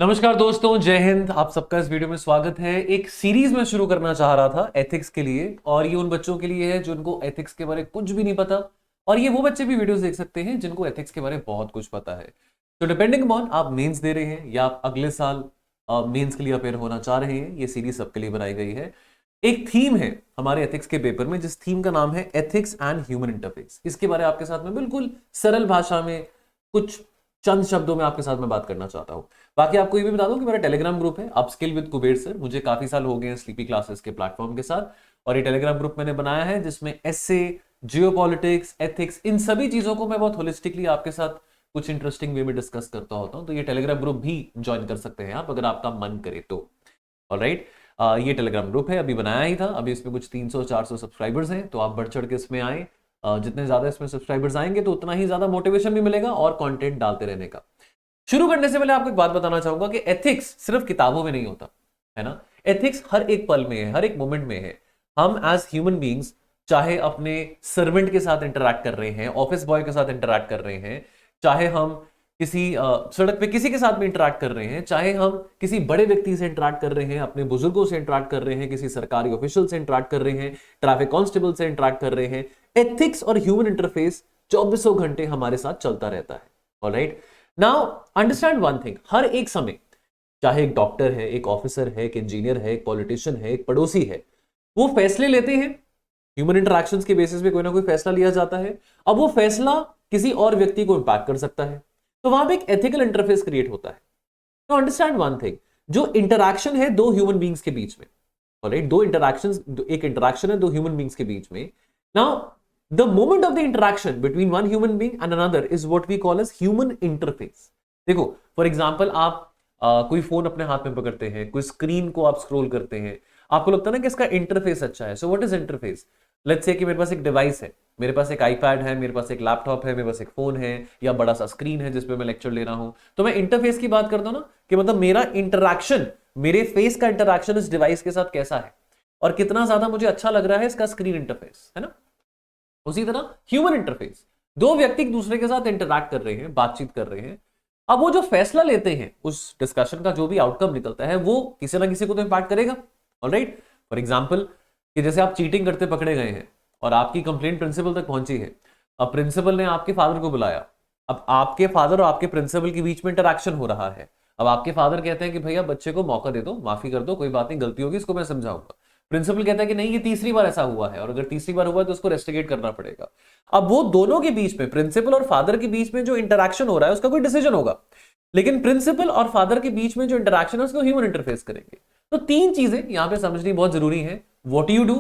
नमस्कार दोस्तों, जय हिंद। आप सबका इस वीडियो में स्वागत है। एक सीरीज में शुरू करना चाह रहा था एथिक्स के लिए, और ये उन बच्चों के लिए है जिनको एथिक्स के बारे में कुछ भी नहीं पता, और ये वो बच्चे भी वीडियोस देख सकते हैं जिनको एथिक्स के बारे में बहुत कुछ पता है। तो डिपेंडिंग ऑन आप मेंस दे रहे हैं या आप अगले साल मेंस के लिए अपेयर होना चाह रहे हैं, ये सीरीज सबके लिए बनाई गई है। एक थीम है हमारे एथिक्स के पेपर में, जिस थीम का नाम है एथिक्स एंड ह्यूमन इंटरफेस। इसके बारे में आपके साथ में बिल्कुल सरल भाषा में कुछ चंद शब्दों में आपके साथ में बात करना चाहता हूं। बाकी आपको ये भी बता दूं कि मेरा टेलीग्राम ग्रुप है अपस्किल विद कुबेर सर। मुझे काफी साल हो गए हैं स्लीपी क्लासेस के प्लेटफॉर्म के साथ, और ये टेलीग्राम ग्रुप मैंने बनाया है जिसमें एसए, जियोपॉलिटिक्स, एथिक्स, इन सभी चीजों को मैं बहुत होलिस्टिकली आपके साथ कुछ इंटरेस्टिंग वे में डिस्कस करता होता हूं। तो ये टेलीग्राम ग्रुप भी ज्वाइन कर सकते हैं आप, अगर आपका मन करे तो। ऑलराइट, ये टेलीग्राम ग्रुप है, अभी बनाया ही था। अभी इसमें कुछ 300-400 सब्सक्राइबर्स हैं, तो आप बढ़ चढ़ के इसमें आए। जितने ज्यादा इसमें सब्सक्राइबर्स आएंगे तो उतना ही ज्यादा मोटिवेशन भी मिलेगा और कंटेंट डालते रहने का। शुरू करने से पहले आपको एक बात बताना चाहूंगा कि एथिक्स सिर्फ किताबों में नहीं होता है ना। एथिक्स हर एक पल में है, हर एक मोमेंट में है। हम एज ह्यूमन बीइंग्स, चाहे अपने सर्वेंट के साथ इंटरैक्ट कर रहे हैं, ऑफिस बॉय के साथ इंटरैक्ट कर रहे हैं, चाहे हम किसी सड़क पे किसी के साथ भी इंटरैक्ट कर रहे हैं, चाहे हम किसी बड़े व्यक्ति से इंटरैक्ट कर रहे हैं, अपने बुजुर्गों से इंटरैक्ट कर रहे हैं, किसी सरकारी ऑफिशियल से इंटरैक्ट कर रहे हैं, ट्रैफिक कांस्टेबल से इंटरैक्ट कर रहे हैं, एथिक्स और ह्यूमन इंटरफेस 24 घंटे हमारे साथ चलता रहता है। Alright, now understand one thing, हर एक समय, चाहे एक डॉक्टर है, एक ऑफिसर है, एक इंजीनियर है, एक पॉलिटिशियन है, एक पड़ोसी है, वो फैसले लेते हैं। ह्यूमन इंटरैक्शंस के बेसिस पे कोई ना कोई फैसला लिया जाता है। अब वो फैसला किसी और व्यक्ति को इंपैक्ट कर सकता है, तो वहां पे एक एथिकल इंटरफेस क्रिएट होता है। तो अंडरस्टैंड वन थिंग, जो इंटरैक्शन है दो ह्यूमन बींग्स के बीच में, ऑलराइट, दो इंटरैक्शंस, एक इंटरैक्शन है दो ह्यूमन बींग्स के बीच में। Now the moment of the interaction between one human being and another is what we call as human interface। देखो, फॉर एग्जाम्पल आप कोई फोन अपने हाथ में पकड़ते हैं, कोई स्क्रीन को आप स्क्रॉल करते हैं, आपको लगता है ना कि इसका इंटरफेस अच्छा है। So what is interface? Let's say कि मेरे पास एक डिवाइस है, मेरे पास एक आईपैड है, मेरे पास एक लैपटॉप है, मेरे पास एक फोन है, या बड़ा सा स्क्रीन है जिसपे मैं लेक्चर ले रहा हूं। तो मैं इंटरफेस की बात करता हूं ना, कि मतलब मेरा इंटरैक्शन, मेरे फेस का इंटरैक्शन इस डिवाइस के साथ कैसा है, और कितना ज्यादा मुझे अच्छा लग रहा है इसका स्क्रीन इंटरफेस, है ना। उसी तरह ह्यूमन इंटरफेस, दो व्यक्ति एक दूसरे के साथ इंटरैक्ट कर रहे हैं, बातचीत कर रहे हैं। अब वो जो फैसला लेते हैं, उस डिस्कशन का जो भी आउटकम निकलता है, वो किसी ना किसी को तो इंपैक्ट करेगा। ऑलराइट, फॉर एग्जांपल कि जैसे आप चीटिंग करते पकड़े गए हैं और आपकी कंप्लेंट प्रिंसिपल तक पहुंची है। अब प्रिंसिपल ने आपके फादर को बुलाया। अब आपके फादर और आपके प्रिंसिपल के बीच में इंटरैक्शन हो रहा है। अब आपके फादर कहते हैं कि भैया बच्चे को मौका दे दो, माफी कर दो, कोई बात नहीं, गलती होगी, इसको मैं समझाऊंगा। प्रिंसिपल कहता है कि नहीं, ये तीसरी बार ऐसा हुआ है, और अगर तीसरी बार हुआ है तो उसको रेस्टिगेट करना पड़ेगा। अब वो दोनों के बीच में, प्रिंसिपल और फादर के बीच में जो इंटरैक्शन हो रहा है उसका कोई डिसीजन होगा, लेकिन प्रिंसिपल और फादर के बीच में जो इंटरैक्शन है उसको ह्यूमन इंटरफेस करेंगे। तो तीन चीजें यहां पे समझनी बहुत जरूरी है: what you do,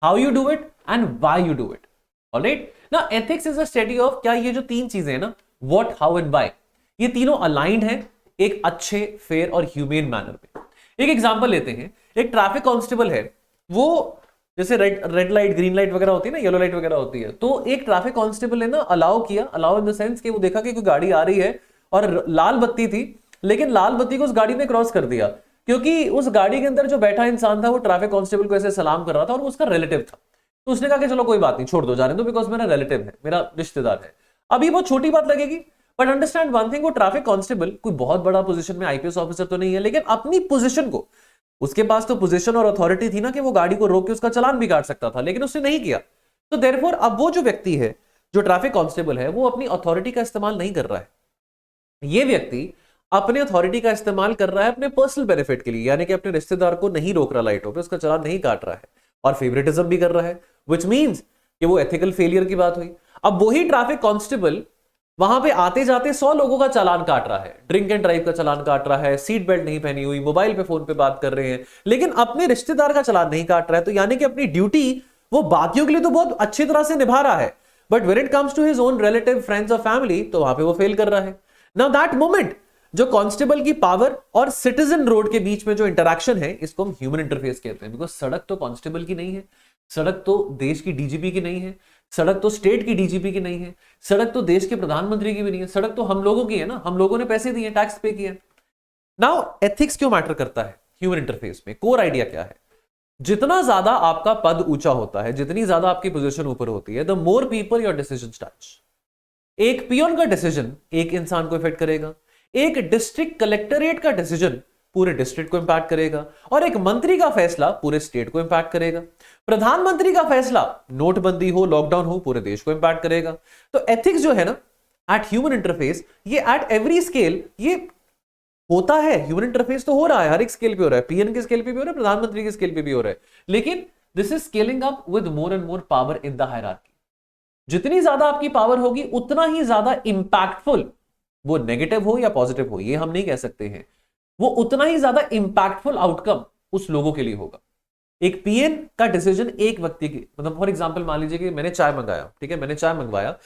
how you do it, and why you do it. Alright, ना ethics is a study of, क्या ये जो तीन चीजें हैं ना, व्हाट, हाउ एंड व्हाई, ये तीनों अलाइंड है एक अच्छे, फेयर और ह्यूमेन मैनर में। एक एग्जांपल लेते हैं, एक ट्रैफिक कांस्टेबल है, वो जैसे रेड लाइट, ग्रीन लाइट वगैरह होती है ना, येलो लाइट वगैरह होती है, तो एक ट्रैफिक कांस्टेबल ने ना अलाउ किया, अलाउ इन द सेंस कि वो देखा कि कोई गाड़ी आ रही है और लाल बत्ती थी, लेकिन लाल बत्ती को उस गाड़ी ने क्रॉस कर दिया, क्योंकि उस गाड़ी के अंदर जो बैठा इंसान था वो ट्रैफिक कांस्टेबल को ऐसे सलाम कर रहा था और वो उसका रिलेटिव था। तो उसने कहा कि चलो कोई बात नहीं, छोड़ दो, जाने दो, बिकॉज मेरा रिलेटिव है, मेरा रिश्तेदार है। अभी बहुत छोटी बात लगेगी, बट अंडरस्टैंड वन थिंग, वो ट्रैफिक कांस्टेबल कोई बहुत बड़ा पोजीशन में आईपीएस ऑफिसर तो नहीं है, लेकिन अपनी पोजीशन को, उसके पास तो पोजीशन और अथॉरिटी थी ना कि वो गाड़ी को रोक के उसका चालान भी काट सकता था, लेकिन उसने नहीं किया। तो देयरफॉर अब वो जो व्यक्ति है, जो ट्रैफिक कांस्टेबल है, वो अपनी अथॉरिटी का इस्तेमाल नहीं कर रहा है। ये व्यक्ति अपने अथॉरिटी का इस्तेमाल कर रहा है अपने पर्सनल बेनिफिट के लिए, यानी कि अपने रिश्तेदार को नहीं रोक रहा लाइटों पे, उसका चालान नहीं काट रहा है, और फेवरेटिज्म भी कर रहा है, व्हिच मींस कि वो एथिकल फेलियर की बात हुई। अब वही ट्रैफिक कांस्टेबल वहां पे आते जाते 100 लोगों का चालान काट रहा है, ड्रिंक एंड ड्राइव का चालान काट रहा है, सीट बेल्ट नहीं पहनी हुई, मोबाइल पे फोन पे बात कर रहे हैं, लेकिन अपने रिश्तेदार का चालान नहीं काट रहा है। तो यानी कि अपनी ड्यूटी वो बाकियों के लिए तो बहुत अच्छी तरह से निभा रहा है, but when it comes to his own relative, friends और फैमिली, तो वहां पे वो फेल कर रहा है। नाउ दैट मोमेंट, जो कांस्टेबल की पावर और सिटीजन रोड के बीच में जो इंटरैक्शन है, इसको हम ह्यूमन इंटरफेस कहते हैं। बिकॉज सड़क तो कांस्टेबल की नहीं है, सड़क तो देश की डीजीपी की नहीं है, सड़क तो स्टेट की डीजीपी की नहीं है, सड़क तो देश के प्रधानमंत्री की भी नहीं है, सड़क तो हम लोगों की है ना, हम लोगों ने पैसे दिए, टैक्स पे किया। नाउ एथिक्स क्यों मैटर करता है ह्यूमन इंटरफेस में? कोर आइडिया क्या है? जितना ज्यादा आपका पद ऊंचा होता है, जितनी ज्यादा आपकी पोजीशन ऊपर होती है, the more people your decision touch. एक पियोन का डिसीजन एक इंसान को इफेक्ट करेगा, एक डिस्ट्रिक्ट कलेक्टरेट का डिसीजन पूरे डिस्ट्रिक्ट को इंपैक्ट करेगा और एक मंत्री का फैसला पूरे स्टेट को इंपैक्ट करेगा। प्रधानमंत्री का फैसला, नोटबंदी हो, लॉकडाउन हो, पूरे देश को इंपैक्ट करेगा। तो एथिक्स जो है ना एट ह्यूमन इंटरफेस, ये एट एवरी स्केल ये होता है। ह्यूमन इंटरफेस तो हो रहा है, हर एक स्केल पे हो रहा है, पीएन के स्केल पे भी हो रहा है, प्रधानमंत्री के स्केल पे भी हो रहा है, लेकिन this is scaling up with more and more power in the hierarchy. जितनी ज्यादा आपकी पावर होगी उतना ही ज्यादा इंपैक्टफुल, वो नेगेटिव हो या पॉजिटिव हो ये हम नहीं कह सकते हैं, वो उतना ही ज्यादा इंपैक्टफुल आउटकम उस लोगों के लिए होगा। एक पीएन का डिसीजन एक व्यक्ति की, मतलब फॉर एग्जांपल मान लीजिए कि मैंने चाय मंगाया, ठीक है, मैंने चाय मंगवाया,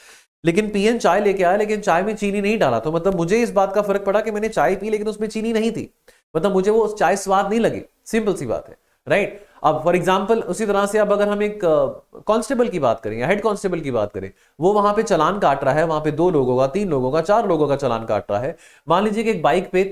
लेकिन पीएन चाय लेके आया, लेकिन चाय में चीनी नहीं डाला, तो मतलब मुझे इस बात का फर्क पड़ा कि मैंने चाय पी लेकिन उसमें चीनी नहीं थी, मतलब मुझे वो चाय स्वाद नहीं लगी। सिंपल सी बात है, राइट। अब फॉर एग्जांपल उसी तरह से अब अगर हम एक कांस्टेबल की बात करें या हेड कांस्टेबल की बात करें, वो वहां पे चालान काट रहा है, वहां पे 2 लोगों का, 3 लोगों का, 4 लोगों का चालान काट रहा है। मान लीजिए कि एक बाइक पे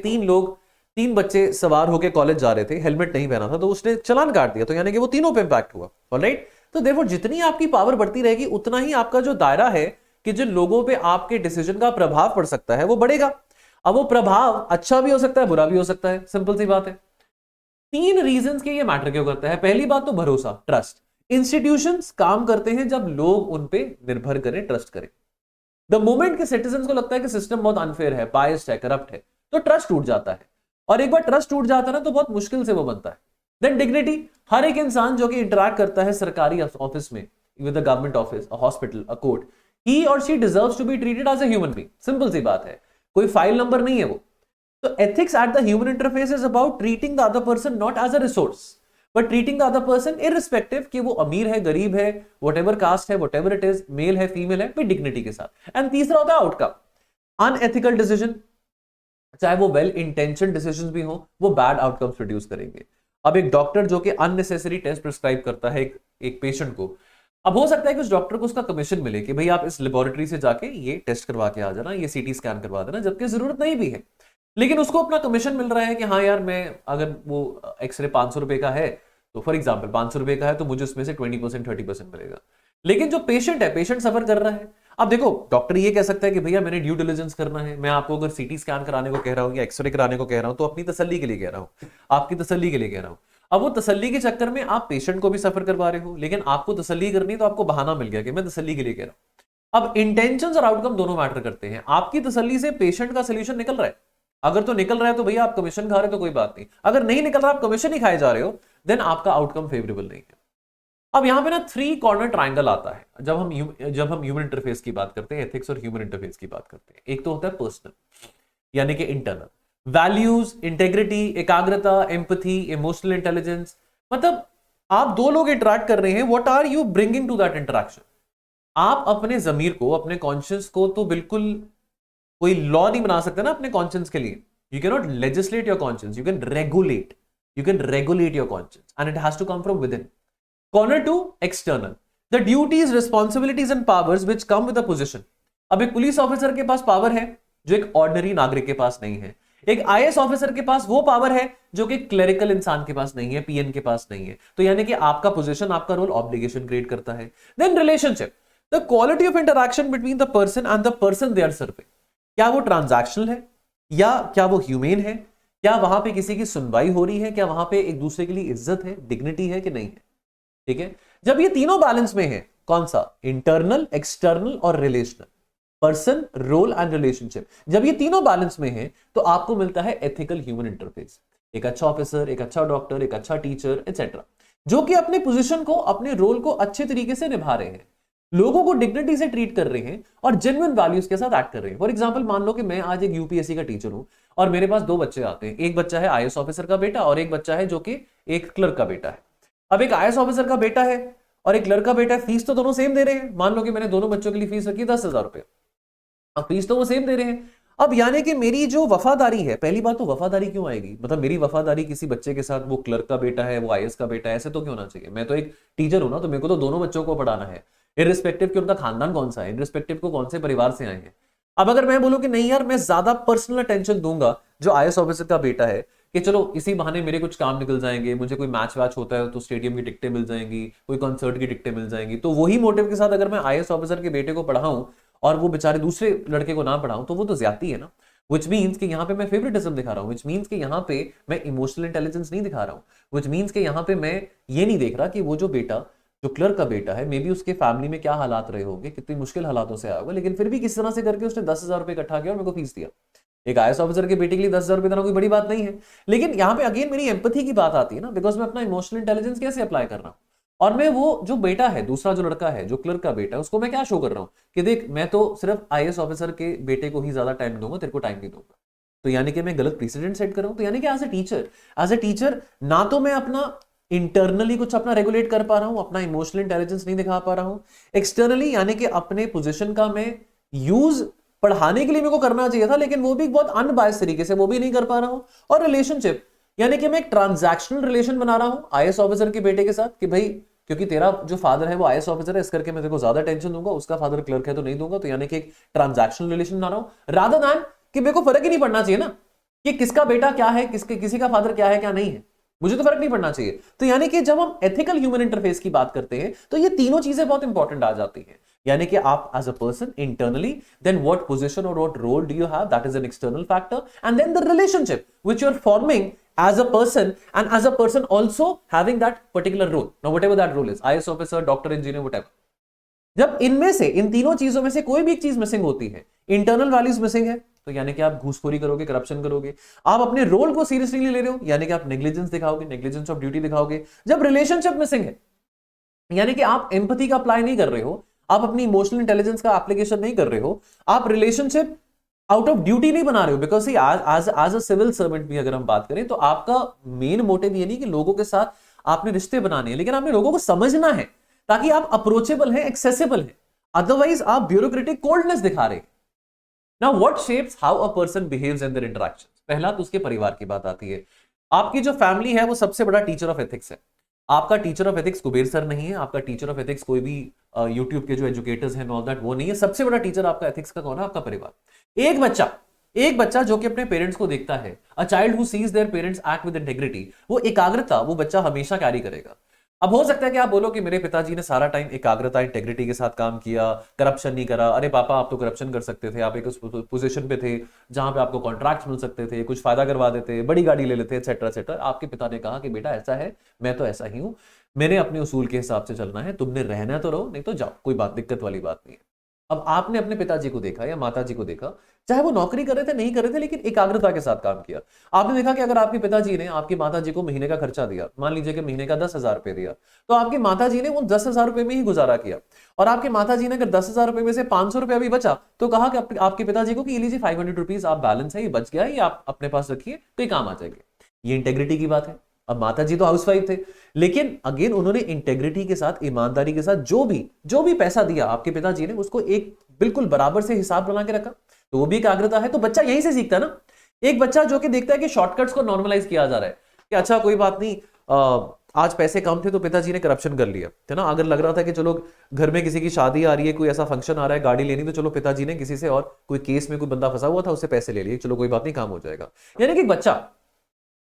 3 बच्चे सवार होकर कॉलेज जा रहे थे, हेलमेट नहीं पहना था, तो उसने चालान काट दिया, तो यानी कि वो तीनों पे इंपैक्ट हुआ, ऑलराइट। तो देयरफॉर जितनी आपकी पावर बढ़ती रहेगी उतना ही आपका जो दायरा है कि जिन लोगों पे आपके डिसीजन का प्रभाव पड़ सकता है वो बढ़ेगा। अब वो प्रभाव अच्छा भी हो सकता है, बुरा भी हो सकता है, सिंपल सी बात है। 3 रीजंस के ये मैटर क्यों करता है। पहली बात तो भरोसा, ट्रस्ट। इंस्टीट्यूशंस काम करते हैं जब लोग उन पे निर्भर करें, ट्रस्ट करें। द मोमेंट के सिटीजन को लगता है कि सिस्टम बहुत अनफेयर है, बायस्ड है, करप्ट है, तो ट्रस्ट टूट जाता है, और एक बार ट्रस्ट टूट जाता है ना तो बहुत मुश्किल से वो बनता है। देन डिग्निटी, हर एक इंसान जो कि इंटरैक्ट करता है सरकारी ऑफिस में, with the government office, a hospital, a court, he or she deserves to be treated as a human being। Simple सी बात है, कोई फाइल नंबर नहीं है वो। तो ethics at the human interface is about treating the other person not as a resource but treating the other person irrespective कि वो अमीर है, गरीब है, whatever caste है, whatever it is, मेल है, फीमेल है, with dignity के साथ। एंड तीसरा होता है आउटकम। अनएथिकल डिसीजन, चाहे वो वेल इंटेंशन डिसीजन भी हो, वो बैड आउटकम्स प्रोड्यूस करेंगे। अब एक डॉक्टर जो कि अननेसेसरी टेस्ट प्रिस्क्राइब करता है एक पेशेंट को, अब हो सकता है कि उस डॉक्टर को उसका कमीशन मिले कि भाई आप इस लेबोरेटरी से जाके ये टेस्ट करवा के आ जाना, ये सीटी स्कैन करवा देना, जबकि जरूरत नहीं भी है, लेकिन उसको अपना कमीशन मिल रहा है कि हाँ यार मैं, अगर वो एक्सरे 500 रुपए का है, तो फॉर एग्जाम्पल 500 रुपए का है, तो मुझे उसमें से 20% 30% मिलेगा। लेकिन जो पेशेंट है, पेशेंट सफर कर रहा है। अब देखो डॉक्टर ये कह सकता है कि भैया मैंने ड्यू डिलिजेंस करना है, मैं आपको अगर सीटी स्कैन कराने को कह रहा हूँ या एक्सरे कराने को कह रहा हूँ तो अपनी तसल्ली के लिए कह रहा हूँ, आपकी तसल्ली के लिए कह रहा हूँ। अब वो तसल्ली के चक्कर में आप पेशेंट को भी सफर करवा रहे हो, लेकिन आपको तसल्ली करनी है तो आपको बहाना मिल गया कि मैं तसल्ली के लिए कह रहा हूं। अब इंटेंशंस और आउटकम दोनों मैटर करते हैं। आपकी तसल्ली से पेशेंट का सोल्यूशन निकल रहा है, अगर तो निकल रहा है तो भैया आप कमीशन खा रहे हो तो कोई बात नहीं, अगर नहीं निकल रहा आप कमीशन ही खाए जा रहे हो, देन आपका आउटकम फेवरेबल नहीं है। अब यहां पे ना 3 कॉर्नर ट्राइंगल आता है जब हम ह्यूमन इंटरफेस की बात करते हैं, एथिक्स और ह्यूमन इंटरफेस की बात करते हैं। एक तो होता है पर्सनल, यानी कि इंटरनल, वैल्यूज, इंटेग्रिटी, एकाग्रता, एम्पैथी, इमोशनल इंटेलिजेंस। मतलब आप 2 लोग इंटरैक्ट कर रहे हैं, what are you bringing to that interaction. आप अपने जमीर को, अपने कॉन्शियस को तो बिल्कुल कोई लॉ नहीं बना सकते ना अपने कॉन्शियस के लिए। You can not legislate your conscious, you can regulate your conscious and it has to come from within. Corner 2, external, the duties, responsibilities and powers which come with a position. अब एक police officer के पास power है जो एक ordinary नागरिक के पास नहीं है। एक आईएएस ऑफिसर के पास वो पावर है जो कि क्लरिकल इंसान के पास नहीं है, पीएन के पास नहीं है। तो यानी कि आपका पोजीशन, आपका रोल ऑब्लिगेशन क्रिएट करता है। Then relationship, the quality of interaction between the person and the person they are serving. क्या वो ट्रांजैक्शनल है या क्या वो ह्यूमेन है, क्या वहां पे किसी की सुनवाई हो रही है, क्या वहां पे एक दूसरे के लिए इज्जत है, डिग्निटी है कि नहीं है। ठीक है, जब ये तीनों बैलेंस में है, कौन सा, इंटरनल, एक्सटर्नल और relational, person, role and relationship, जब ये तीनों बैलेंस में है तो आपको मिलता है एथिकल ह्यूमन इंटरफेस। एक अच्छा ऑफिसर, एक अच्छा डॉक्टर, एक अच्छा टीचर एटसेट्रा, जो कि अपने पोजीशन को, अपने रोल को अच्छे तरीके से निभा रहे हैं, लोगों को डिग्निटी से ट्रीट कर रहे हैं और जेन्युइन वैल्यूज के साथ एक्ट कर रहे हैं। फॉर एग्जांपल मान लो कि मैं आज एक यूपीएससी का टीचर हूं और मेरे पास 2 बच्चे आते हैं, एक बच्चा है आईएएस ऑफिसर का बेटा और एक बच्चा है जो कि एक क्लर्क का बेटा है। अब एक आईएएस ऑफिसर का बेटा है और एक क्लर्क का बेटा है, फीस तो दोनों सेम दे रहे हैं। मान लो कि मैंने दोनों बच्चों के लिए फीस रखी 10,000 रुपए, अब फीस तो वो सेम दे रहे हैं। अब यानी कि मेरी जो वफादारी है, पहली बात तो वफादारी क्यों आएगी, मतलब मेरी वफादारी किसी बच्चे के साथ, वो क्लर्क का बेटा है, वो आईएएस का बेटा है, ऐसे तो क्यों होना चाहिए। मैं तो एक टीचर हूं ना, तो मेरे को तो दोनों बच्चों को पढ़ाना है, इररिस्पेक्टिव कि उनका खानदान कौन सा है, इररिस्पेक्टिव को कौन से परिवार से आए हैं। अब अगर मैं बोलूं कि नहीं यार मैं ज्यादा पर्सनल अटेंशन दूंगा जो आईएएस ऑफिसर का बेटा है, कि चलो इसी बहाने मेरे कुछ काम निकल जाएंगे, मुझे कोई मैच वैच होता है तो स्टेडियम की टिकटें मिल जाएंगी, कोई कॉन्सर्ट की टिकटें मिल जाएंगी, तो वही मोटिव के साथ अगर मैं आईएएस ऑफिसर के बेटे को पढ़ाऊं और वो बेचारे दूसरे लड़के को ना पढ़ाऊं तो वो तो ज्यादती है ना। विच मीन्स कि यहाँ पे मैं फेवरेटिज्म दिखा रहा हूँ, विच मीन्स कि यहाँ पे मैं इमोशनल इंटेलिजेंस नहीं दिखा रहा हूँ, विच मीन्स कि यहाँ पे मैं ये नहीं देख रहा कि वो जो बेटा, जो क्लर्क का बेटा है, मे बी उसके फैमिली में क्या हालात रहे होंगे, कितनी मुश्किल हालातों से आया होगा, लेकिन फिर भी किस तरह से करके उसने 10,000 रुपए इकट्ठा किया और मेरे को फीस दिया। एक आईएएस ऑफिसर के बेटे के लिए 10,000 रुपए देना कोई बड़ी बात नहीं है, लेकिन यहाँ पे अगेन मेरी एम्पैथी की बात आती है ना, बिकॉज मैं अपना इमोशनल इंटेलिजेंस कैसे अप्लाई कर रहा हूँ, और मैं वो जो बेटा है, दूसरा जो लड़का है, जो क्लर्क का बेटा है, उसको मैं क्या शो कर रहा हूँ कि देख मैं तो सिर्फ आईएएस ऑफिसर के बेटे को ही ज्यादा टाइम दूंगा, तेरे को टाइम नहीं दूंगा। तो यानी कि मैं गलत प्रेसिडेंट सेट कर रहा हूं। तो यानी कि एज ए टीचर ना तो मैं अपना इंटरनली कुछ अपना रेगुलेट कर पा रहा हूं, अपना इमोशनल इंटेलिजेंस नहीं दिखा पा रहा हूं, एक्सटर्नली यानी कि अपने पोजीशन का मैं यूज पढ़ाने के लिए मेरे को करना चाहिए था, लेकिन वो भी बहुत अनबायस तरीके से वो भी नहीं कर पा रहा हूं। और रिलेशनशिप यानी कि मैं एक ट्रांजैक्शनल रिलेशन बना रहा हूं आईएएस ऑफिसर के बेटे के साथ कि भाई क्योंकि तेरा जो फादर है वो आईएएस ऑफिसर है, इस करके मैं तेरे को ज्यादा टेंशन दूंगा, उसका फादर क्लर्क है तो नहीं दूंगा। तो यानी कि एक ट्रांजैक्शनल रिलेशन बना रहा हूं, रादर दैन कि मेरे को फर्क ही नहीं पड़ना चाहिए ना कि किसका बेटा क्या है, किसी का फादर क्या है क्या नहीं है, मुझे तो फर्क नहीं पड़ना चाहिए। तो यानी कि जब हम एथिकल ह्यूमन इंटरफेस की बात करते हैं तो ये तीनों चीजें बहुत इंपॉर्टेंट आ जाती हैं। यानी कि आप as a person internally, then what position और what role do you have, that is an external factor, and then the relationship which you are forming as a person, and as a person also having that particular role, now whatever that role is, IAS officer, doctor, engineer, whatever। जब इनमें से, इन तीनों चीजों में से कोई भी एक चीज मिसिंग होती है, इंटरनल वैल्यूज मिसिंग है, तो यानी कि आप घूसखोरी करोगे, करप्शन करोगे, आप अपने रोल को सीरियसली नहीं ले रहे हो, यानी कि आप नेग्लिजेंस दिखाओगे, नेग्लिजेंस ऑफ ड्यूटी दिखाओगे। जब रिलेशनशिप मिसिंग है, यानी कि आप एम्पैथी का अप्लाई नहीं कर रहे हो, आप अपनी इमोशनल इंटेलिजेंस का एप्लीकेशन नहीं कर रहे हो, आप रिलेशनशिप आउट ऑफ ड्यूटी नहीं बना रहे हो, बिकॉज आज अ सिविल सर्वेंट भी अगर हम बात करें तो आपका मेन मोटिव ये नहीं कि लोगों के साथ आपने रिश्ते बनाने हैं, लेकिन आपने लोगों को समझना है ताकि आप अप्रोचेबल हैं, एक्सेसिबल हैं। अदरवाइज आप ब्यूरोक्रेटिक कोल्डनेस दिखा रहे हैं। Now what shapes how a person behaves in their interactions, पहला तो उसके परिवार की बात आती है। आपकी जो फैमिली है वो सबसे बड़ा टीचर ऑफ एथिक्स है। आपका teacher of ethics Kuber sir नहीं है, आपका टीचर ऑफ एथिक्स कोई भी यूट्यूब के जो एजुकेटर्स हैं ऑल दैट वो नहीं है। सबसे बड़ा टीचर आपका एथिक्स का कौन है? आपका परिवार। एक बच्चा जो कि अपने पेरेंट्स को देखता है, a child who seize their parents act with integrity, वो एकाग्रता वो बच्चा हमेशा कैरी करेगा। अब हो सकता है कि आप बोलो कि मेरे पिताजी ने सारा टाइम एकाग्रता इंटेग्रिटी के साथ काम किया, करप्शन नहीं करा। अरे पापा आप तो करप्शन कर सकते थे, आप एक उस पोजीशन पे थे जहां पे आपको कॉन्ट्रैक्ट मिल सकते थे, कुछ फायदा करवा देते, बड़ी गाड़ी ले लेते, एटसेट्रा एटसेट्रा। आपके पिता ने कहा कि बेटा ऐसा है, मैं तो ऐसा ही हूं, मैंने अपने उसूल के हिसाब से चलना है, तुमने रहना तो रहो, नहीं तो जाओ, कोई बात दिक्कत वाली बात नहीं है। अब आपने अपने पिताजी को देखा या माताजी को देखा, चाहे वो नौकरी कर रहे थे नहीं कर रहे थे, लेकिन एकाग्रता के साथ काम किया। आपने देखा कि अगर आपके पिताजी ने आपकी माताजी को महीने का खर्चा दिया, मान लीजिए कि महीने का 10,000 रुपए दिया, तो आपकी माताजी ने उन 10,000 रुपए में ही गुजारा किया। और आपके माताजी ने अगर 10,000 रुपए में से 500 रुपया भी बचा तो कहा कि आपके पिताजी को कि ये लीजिए 500 रुपीज आप बैलेंस है, ये बच गया है, ये आप अपने पास रखिए, तो ये काम आ जाएंगे। ये इंटेग्रिटी की बात है। अब माताजी तो हाउसवाइफ थे, लेकिन अगेन उन्होंने इंटेग्रिटी के साथ, ईमानदारी के साथ जो भी पैसा दिया आपके पिताजी ने, उसको एक बिल्कुल बराबर से हिसाब बना के रखा, तो वो भी एकाग्रता है। तो बच्चा यहीं से सीखता है ना। एक बच्चा जो कि देखता है कि शॉर्टकट्स को नॉर्मलाइज किया जा रहा है कि अच्छा कोई बात नहीं, आज पैसे कम थे तो पिताजी ने करप्शन कर लिया, है ना। अगर लग रहा था कि चलो घर में किसी की शादी आ रही है, कोई ऐसा फंक्शन आ रहा है, गाड़ी लेनी, तो चलो पिताजी ने किसी से, और कोई केस में कोई बंदा फंसा हुआ था, उससे पैसे ले लिए, चलो कोई बात नहीं, काम हो जाएगा। यानी कि बच्चा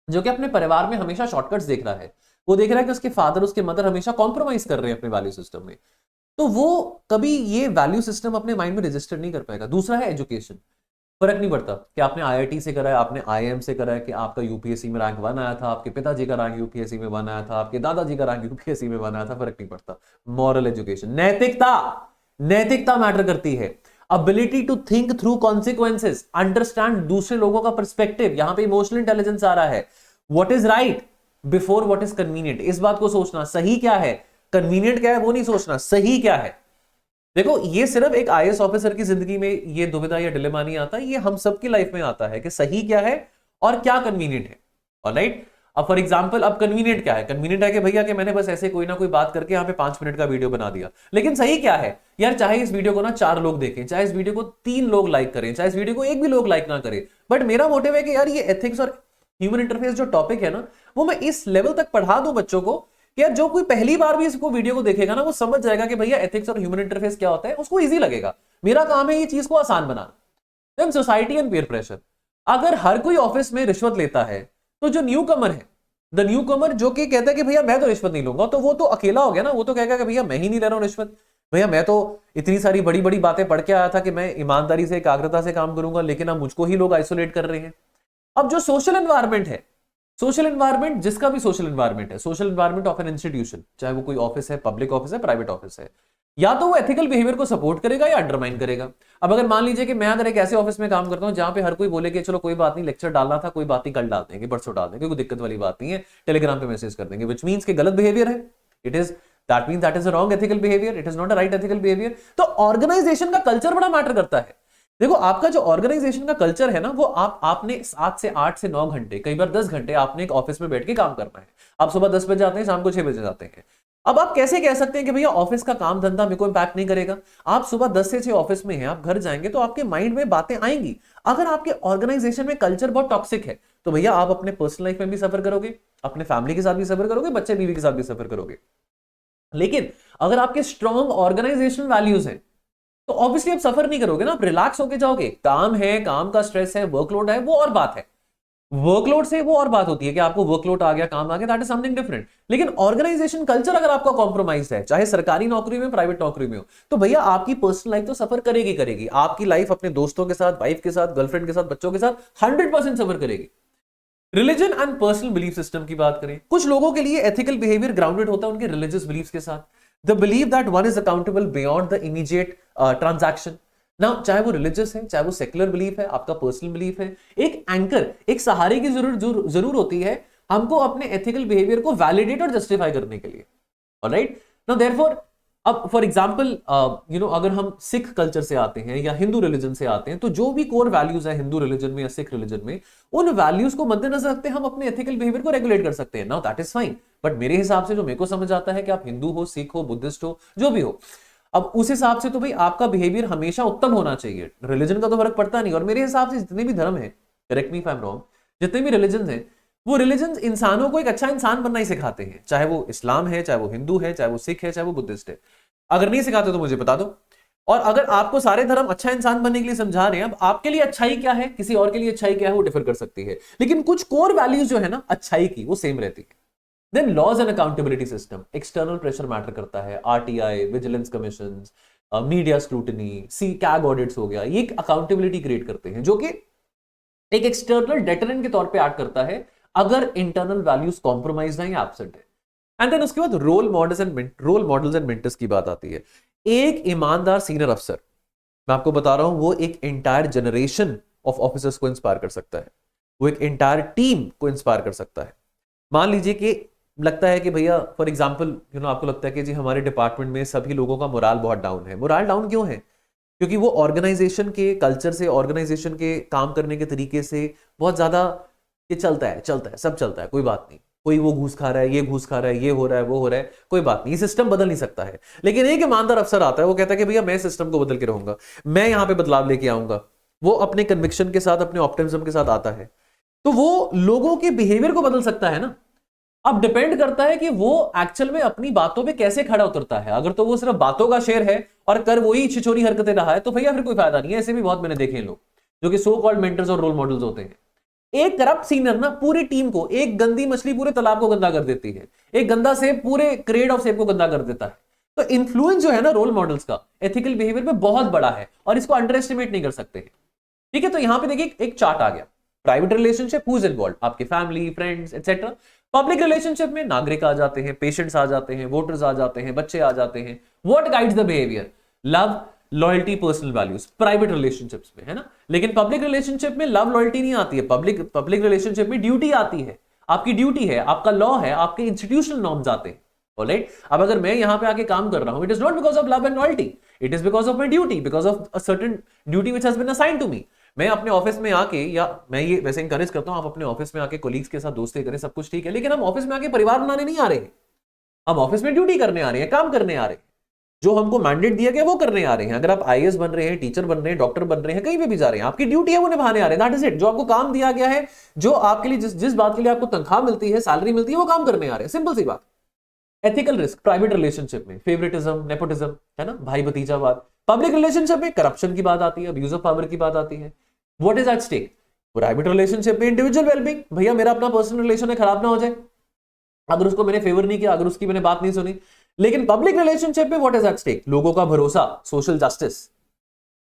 जो कि अपने परिवार में हमेशा शॉर्टकट्स देख रहा है, वो देख रहा है कि उसके फादर, उसके मदर हमेशा कॉम्प्रोमाइज कर रहे हैं अपने वैल्यू सिस्टम में, तो वो कभी ये वैल्यू सिस्टम अपने माइंड में रजिस्टर नहीं कर पाएगा। दूसरा है एजुकेशन। फर्क नहीं पड़ता कि आपने आईआईटी से करा है, आपने आईएम से करा है, कि आपका यूपीएससी में रैंक 1 आया था, आपके पिताजी का रैंक यूपीएससी में 1 आया था, आपके दादाजी का रैंक यूपीएससी में 1 आया था, फर्क नहीं पड़ता। मॉरल एजुकेशन, नैतिकता मैटर करती है। Ability to think through consequences, understand दूसरे लोगों का पर्सपेक्टिव, यहां पे इमोशनल इंटेलिजेंस आ रहा है। What is right before what is convenient, इस बात को सोचना, सही क्या है, कन्वीनियंट क्या है वो नहीं सोचना, सही क्या है। देखो ये सिर्फ एक आईएएस ऑफिसर की जिंदगी में ये दुविधा या डिलेमा नहीं आता, ये हम सबकी लाइफ में आता है कि सही क्या है और क्या कन्वीनियंट है। ऑलराइट, अब फॉर एग्जांपल, अब कन्वीनियंट क्या है? कन्वीनियंट है कि भैया कि मैंने बस ऐसे कोई ना कोई बात करके यहाँ पे 5 मिनट का वीडियो बना दिया। लेकिन सही क्या है यार? चाहे इस वीडियो को ना 4 लोग देखें, चाहे इस वीडियो को 3 लोग लाइक करें, चाहे इस वीडियो को 1 भी लोग लाइक ना करें, बट मेरा मोटिव है कि यार ये एथिक्स और ह्यूमन इंटरफेस जो टॉपिक है ना, वो मैं इस लेवल तक पढ़ा दूं बच्चों को कि यार जो कोई पहली बार भी इसको वीडियो को देखेगा ना, वो समझ जाएगा कि भैया एथिक्स और ह्यूमन इंटरफेस क्या होता है, उसको इजी लगेगा। मेरा काम है ये चीज को आसान बनाना। Then society and peer pressure, अगर हर कोई ऑफिस में रिश्वत लेता है तो जो न्यू कमर है, द न्यू कमर जो कि कहता है कि भैया मैं तो रिश्वत नहीं लूंगा, तो वो तो अकेला हो गया ना, वो तो कहेगा कि भैया मैं ही नहीं ले रहा हूं रिश्वत। भैया मैं तो इतनी सारी बड़ी बड़ी बातें पढ़ के आया था कि मैं ईमानदारी से एकाग्रता से काम करूंगा, लेकिन अब मुझको ही लोग आइसोलेट कर रहे हैं। अब जो सोशल एनवायरनमेंट है, सोशल एनवायरनमेंट जिसका भी सोशल एनवायरनमेंट है, social environment of an institution, चाहे वो कोई ऑफिस है, पब्लिक ऑफिस है, प्राइवेट ऑफिस है, या तो वो एथिकल बिहेवियर को सपोर्ट करेगा या अंडरमाइन करेगा। अब अगर मान लीजिए कि मैं अगर एक ऐसे ऑफिस में काम करता हूं जहां पे हर कोई बोले कि चलो कोई बात नहीं, लेक्चर डालना था, कोई बात नहीं, कल डाल देंगे, परसों डाल देंगे, कोई दिक्कत वाली बात नहीं है, टेलीग्राम पे मैसेज कर देंगे, विच मीन्स कि गलत बिहेवियर है, it is that means that is a wrong ethical behaviour, it is not a right ethical behaviour. तो ऑर्गेनाइजेशन का कल्चर बड़ा मैटर करता है। देखो आपका जो ऑर्गेनाइजेशन का कल्चर है ना, वो आपने 7 से 8 से 9 घंटे, कई बार 10 घंटे आपने एक ऑफिस में बैठ के काम करना है। आप सुबह 10 बजे आते हैं, शाम को 6 बजे जाते हैं। अब आप कैसे कह सकते हैं कि भैया ऑफिस का काम धंधा मेरे को इंपैक्ट नहीं करेगा? आप सुबह 10 से 6 ऑफिस में हैं, आप घर जाएंगे तो आपके माइंड में बातें आएंगी। अगर आपके ऑर्गेनाइजेशन में कल्चर बहुत टॉक्सिक है तो भैया आप अपने पर्सनल लाइफ में भी सफर करोगे, अपने फैमिली के साथ भी सफर करोगे, बच्चे बीवी के साथ भी सफर करोगे। लेकिन अगर आपके स्ट्रॉन्ग ऑर्गेनाइजेशनल वैल्यूज हैं तो ऑब्वियसली आप सफर नहीं करोगे ना, आप रिलैक्स होके जाओगे। काम है, काम का स्ट्रेस है, वर्कलोड है, वो और बात है। वर्कलोड से वो और बात होती है कि आपको वर्कलोड आ गया, काम आ गया, दैट इज समथिंग डिफरेंट। लेकिन ऑर्गेनाइजेशन कल्चर अगर आपका कॉम्प्रोमाइज है, चाहे सरकारी नौकरी में, प्राइवेट नौकरी में हो, तो भैया आपकी पर्सनल लाइफ तो सफर करेगी करेगी। आपकी लाइफ अपने दोस्तों के साथ, वाइफ के साथ, गर्लफ्रेंड के साथ, बच्चों के साथ 100% सफर करेगी। Religion and personal belief system की बात करें, कुछ लोगों के लिए एथिकल बिहेवियर ग्राउंडेड होता है उनके रिलीजियस बिलीफ के साथ। The believe that one is accountable beyond the immediate transaction. ना चाहे वो रिलीजियस है, चाहे वो सेक्युलर बिलीफ है, आपका पर्सनल बिलीफ है, एक एंकर, एक सहारे की जरूर होती है हमको अपने एथिकल बिहेवियर को वैलिडेट और जस्टिफाई करने के लिए। ऑलराइट, नाउ देयरफॉर अब फॉर एग्जाम्पल अगर हम सिख कल्चर से आते हैं या हिंदू रिलीजन से आते हैं, तो जो भी कोर वैल्यूज है हिंदू रिलीजन में या सिख रिलीजन में, उन वैल्यूज को मद्देनजर रखते हम अपने एथिकल बिहेवियर को रेगुलेट कर सकते हैं। Now that is fine, but मेरे हिसाब से जो मेरे को समझ आता है कि आप हिंदू हो, सिख हो, बुद्धिस्ट हो, जो भी हो, अब उस हिसाब से तो भाई आपका बिहेवियर हमेशा उत्तम होना चाहिए। रिलीजन का तो फर्क पड़ता नहीं। और मेरे हिसाब से जितने भी धर्म है, correct me if I am wrong, जितने भी रिलीजन है, वो रिलीजन इंसानों को एक अच्छा इंसान बनना ही सिखाते हैं। चाहे वो इस्लाम है, चाहे वो हिंदू है, चाहे वो सिख है, चाहे वो बुद्धिस्ट है। अगर नहीं सिखाते तो मुझे बता दो। और अगर आपको सारे धर्म अच्छा इंसान बनने के लिए समझा रहे हैं, अब आपके लिए अच्छाई क्या है, किसी और के लिए अच्छाई क्या है, वो डिफर कर सकती है, लेकिन कुछ कोर वैल्यूज जो है ना अच्छाई की, वो सेम रहती है। Then laws and accountability system, external pressure matter करता है। RTI, vigilance commission, media scrutiny, C CAG audits हो गया, ये एक अकाउंटेबिलिटी क्रिएट करते हैं जो कि एक एक्सटर्नल डेटरेंट के तौर पे एक्ट करता है अगर इंटरनल वैल्यूज कॉम्प्रोमाइज है या एब्सेंट है। एंड देन उसके बाद रोल मॉडल्स एंड मेंटर्स की बात आती है। एक ईमानदार सीनियर अफसर, मैं आपको बता रहा हूं, वो एक एंटायर जनरेशन ऑफ ऑफिसर्स को इंस्पायर कर सकता है, वो एक एंटायर टीम को इंस्पायर कर सकता है। मान लीजिए कि लगता है कि भैया फॉर एग्जांपल आपको लगता है कि जी हमारे डिपार्टमेंट में सभी लोगों का मोराल बहुत डाउन है। मोराल डाउन क्यों है? क्योंकि वो ऑर्गेनाइजेशन के कल्चर से, ऑर्गेनाइजेशन के काम करने के तरीके से बहुत ज्यादा ये चलता है, सब चलता है, कोई बात नहीं, कोई वो घूस खा रहा है, ये घूस खा रहा है, ये हो रहा है, वो हो रहा है, कोई बात नहीं, ये सिस्टम बदल नहीं सकता है। लेकिन एक ईमानदार अफसर आता है, वो कहता है कि भैया मैं सिस्टम को बदल के रहूंगा, मैं यहां पे बदलाव लेके आऊंगा। वो अपने कन्विक्शन के साथ, अपने ऑप्टिमिज्म के साथ आता है, तो वो लोगों के बिहेवियर को बदल सकता है ना। अब डिपेंड करता है कि वो एक्चुअल में अपनी बातों पे कैसे खड़ा उतरता है। अगर तो वो सिर्फ बातों का शेर है और कर वही छिछोरी हरकतें रहा है, तो भैया फिर कोई फायदा नहीं है। ऐसे भी बहुत मैंने देखे हैं लोग जो कि सो कॉल्ड मेंटर्स और रोल मॉडल्स होते हैं। एक करप्ट सीनियर ना पूरी टीम को, एक गंदी मछली पूरे तालाब को गंदा कर देती है, एक गंदा सेब पूरे क्रेड ऑफ सेब को गंदा कर देता है। तो इन्फ्लुएंस जो है ना रोल मॉडल्स का एथिकल बिहेवियर पे बहुत बड़ा है और इसको अंडर एस्टिमेट नहीं कर सकते। ठीक है, तो यहां पे देखिए एक चार्ट आ गया। Private relationship, who is involved, आपके family, friends etcetera. Public relationship में नागरिक आ जाते हैं, पेशेंट्स आ जाते हैं, वोटर्स आ जाते हैं, बच्चे आ जाते हैं। What guides the behaviour? Love, loyalty, personal values, private relationships में है ना। लेकिन पब्लिक रिलेशनशिप में लव लॉयल्टी नहीं आती है। पब्लिक रिलेशनशिप में ड्यूटी आती है, आपकी ड्यूटी है, आपका लॉ है, आपके इंस्टीट्यूशनल नॉर्म्स आते हैं। ऑलराइट, अब अगर मैं यहां पे आके काम कर रहा हूं, it is not because of love and loyalty, it is because of my duty, because of a certain duty which has been assigned to me. मैं अपने ऑफिस में आके, या मैं ये वैसे इंकरेज करता हूं आप अपने ऑफिस में आके कोलीग्स के साथ दोस्ती करें, सब कुछ ठीक है, लेकिन हम ऑफिस में आके परिवार बनाने नहीं आ रहे हैं। हम ऑफिस में ड्यूटी करने आ रहे हैं, काम करने आ रहे हैं, जो हमको मैंडेट दिया गया वो करने आ रहे हैं। अगर आप आईएएस बन रहे हैं, टीचर बन रहे हैं, डॉक्टर बन रहे हैं, कहीं पे भी जा रहे हैं, आपकी ड्यूटी है वो निभाने आ रहे हैं, दैट इज इट। जो आपको काम दिया गया है, जो आपके लिए जिस बात के लिए आपको तनख्वाह मिलती है, सैलरी मिलती है, वो काम करने आ रहे हैं, सिंपल सी बात। एथिकल रिस्क, प्राइवेट रिलेशनशिप में फेवरेटिज्म, नेपोटिज्म है ना, भाई भतीजावाद। पब्लिक रिलेशनशिप में करप्शन की बात आती है, अब्यूज ऑफ पावर की बात आती है। What is at stake? Private relationship में इंडिविजुअल वेलबींग, भैया मेरा अपना पर्सनल रिलेशन है, खराब ना हो जाए। अगर उसको मैंने फेवर नहीं किया, अगर उसकी मैंने बात नहीं सुनी, लेकिन पब्लिक रिलेशनशिप में व्हाट इज एट स्टेक? लोगों का भरोसा, सोशल जस्टिस।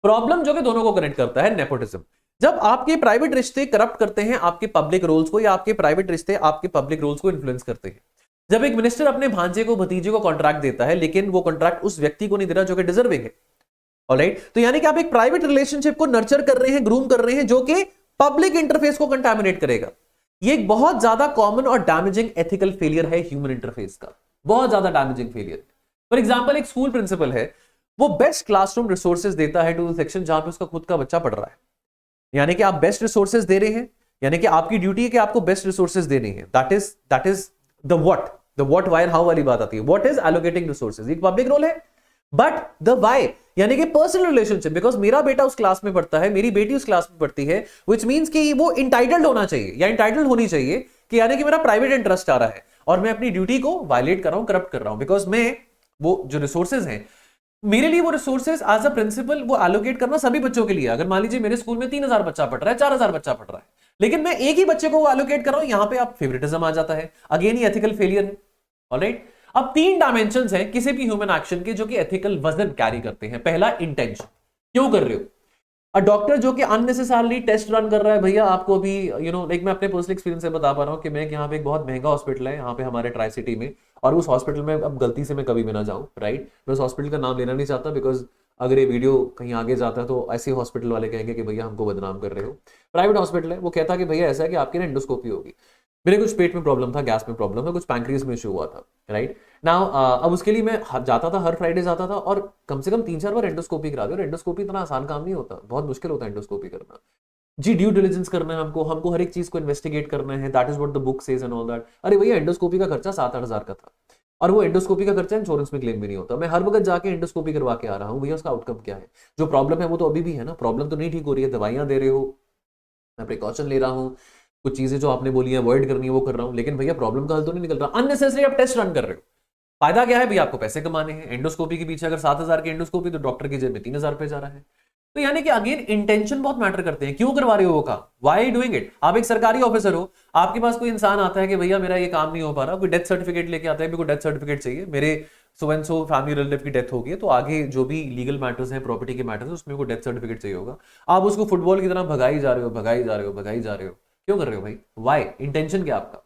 प्रॉब्लम जो कि दोनों को कनेक्ट करता है, नेपोटिज्म। जब आपके प्राइवेट रिश्ते करप्ट करते हैं आपके पब्लिक रोल्स को, या आपके प्राइवेट रिश्ते आपके पब्लिक रोल्स को इन्फ्लुएंस करते हैं। जब एक मिनिस्टर अपने भांजे को, भतीजे को कॉन्ट्रैक्ट देता है, लेकिन वो कॉन्ट्रैक्ट उस व्यक्ति को नहीं दे रहा जो कि डिजर्विंग है, ऑलराइट, तो यानी कि आप एक प्राइवेट रिलेशनशिप को नर्चर कर रहे हैं, ग्रूम कर रहे हैं, जो कि पब्लिक इंटरफेस को कंटामिनेट करेगा। ये एक बहुत ज्यादा कॉमन और डैमेजिंग एथिकल फेलियर है ह्यूमन इंटरफेस का, बहुत ज्यादा डैमेजिंग फेलियर। फॉर एग्जाम्पल, एक स्कूल प्रिंसिपल है, वो बेस्ट क्लासरूम रिसोर्सेज देता है टू द सेक्शन जहां पे उसका खुद का बच्चा पढ़ रहा है। यानी कि आप बेस्ट रिसोर्सेज दे रहे हैं, यानी कि आपकी ड्यूटी है कि आपको बेस्ट रिसोर्सेज देने हैं। That is the what why how वाली बात आती है। व्हाट इज एलोकेटिंग रिसोर्सेज, एक पब्लिक रोल है, बट द वाई यानी कि पर्सनल रिलेशनशिप, बिकॉज मेरा बेटा उस क्लास में पढ़ता है, मेरी बेटी उस क्लास में पढ़ती है, विच मीन्स कि वो इंटाइटल्ड होना चाहिए या इंटाइटल्ड होनी चाहिए कि यानी कि मेरा प्राइवेट इंटरेस्ट आ रहा है और मैं अपनी ड्यूटी को वायलेट कर रहा हूं, करप्ट कर रहा हूं, बिकॉज मैं वो जो रिसोर्सेज हैं मेरे लिए, वो रिसोर्सेज एज अ प्रिंसिपल वो एलोकेट करना सभी बच्चों के लिए। अगर मान लीजिए मेरे स्कूल में 3000 बच्चा पढ़ रहा है, 4000 बच्चा पढ़ रहा है, लेकिन मैं एक ही बच्चे को एलोकेट कर रहा हूं, यहां पे आप फेवरेटिज्म आ जाता है। अगेन ये एथिकल फेलियर है, ऑलराइट। अब 3 डायमेंशंस हैं किसी भी ह्यूमन एक्शन के जो कि एथिकल वजन कैरी करते हैं। पहला, इंटेंशन, क्यों कर रहे हो। अ डॉक्टर जो कि अननेसेसरली टेस्ट रन कर रहा है, भैया आपको भी लाइक मैं अपने पर्सनल एक्सपीरियंस से बता पा रहा हूं कि मैं यहाँ पे एक बहुत महंगा हॉस्पिटल है यहाँ पे हमारे ट्राई सिटी में, और उस हॉस्पिटल में अब गलती से मैं कभी भी ना जाऊं, राइट। मैं उस हॉस्पिटल का नाम लेना नहीं चाहता, बिकॉज अगर ये वीडियो कहीं आगे जाता है तो ऐसे हॉस्पिटल वाले कहेंगे कि भैया हमको बदनाम कर रहे हो। प्राइवेट हॉस्पिटल है, वो कहता कि भैया ऐसा है कि आपकी ना एंडोस्कोपी होगी। मेरे कुछ पेट में प्रॉब्लम था, गैस में प्रॉब्लम है, कुछ पैंक्रियास में इशू हुआ था, राइट नाउ। अब उसके लिए मैं जाता था, हर फ्राइडे जाता था, और कम से कम 3-4 बार एंडोस्कोपी करा दी। और एंडोस्कोपी इतना आसान काम नहीं होता, बहुत मुश्किल होता है एंडोस्कोपी करना जी। ड्यू डिलिजेंस करना है हमको हर एक चीज को इन्वेस्टिगेट करना है। That is what the book says and all that. अरे भैया एंडोस्कोपी का खर्चा 7-8 हजार का था, और वो एंडोस्कोपी का खर्चा इंश्योरेंस में क्लेम भी नहीं होता। मैं हर वक्त जाके एंडोस्कोपी करवा के आ रहा हूँ, भैया उसका आउटकम क्या है। जो प्रॉब्लम है वो तो अभी भी है ना, प्रॉब्लम तो नहीं ठीक हो रही है, दवाइयां दे रहे हो, मैं प्रिकॉशन ले रहा हूँ, कुछ चीजें जो आपने बोली है अवॉइड करनी है वो कर रहा हूं, लेकिन भैया प्रॉब्लम का हल तो नहीं निकल रहा। अननेसेसरी आप टेस्ट रन कर रहे हो। फायदा क्या है भैया, आपको पैसे कमाने हैं। एंडोस्कोपी के पीछे अगर 7000 की एंडोस्कोपी, तो डॉक्टर की जेब में 3000 पे जा रहा है। तो यानी कि अगेन इंटेंशन बहुत मैटर करते हैं, क्यों करवा रहे हो वो काम, व्हाई डूइंग इट। आप एक सरकारी ऑफिसर हो, आपके पास कोई इंसान आता है कि भैया मेरा ये काम नहीं हो पा रहा, कोई डेथ सर्टिफिकेट लेके आता है, मेरे को डेथ सर्टिफिकेट चाहिए, मेरे so and so family relative की डेथ होगी है, तो आगे जो भी लीगल मैटर्स हैं, प्रॉपर्टी के मैटर्स, उसमें को डेथ सर्टिफिकेट चाहिए होगा। आप उसको फुटबॉल की तरह भगाई जा रहे हो, भगाई जा रहे हो, भगाई जा रहे हो। क्यों कर रहे हो भाई, व्हाई, इंटेंशन क्या आपका।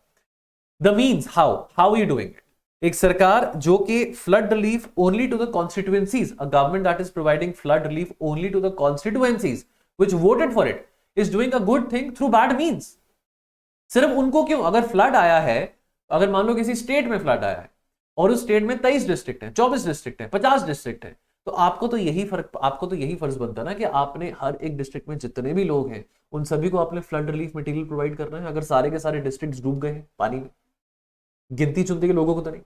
The means, how you doing it. एक सरकार जो कि flood relief only to the constituencies, a government that is providing flood relief only to the constituencies which voted for it is doing a good thing through bad means. सिर्फ उनको क्यों, अगर flood आया है, अगर मान लो किसी स्टेट में फ्लड आया है और उस स्टेट में 23 डिस्ट्रिक्ट है, 24 डिस्ट्रिक्ट है, 50 डिस्ट्रिक्ट है, तो आपको तो यही फर्ज बनता है ना कि आपने हर एक डिस्ट्रिक्ट में जितने भी लोग हैं उन सभी को आपने फ्लड रिलीफ मटेरियल प्रोवाइड करना है। अगर सारे के सारे डिस्ट्रिक्ट डूब गए हैं पानी में, गिनती चुनती के लोगों को तो नहीं।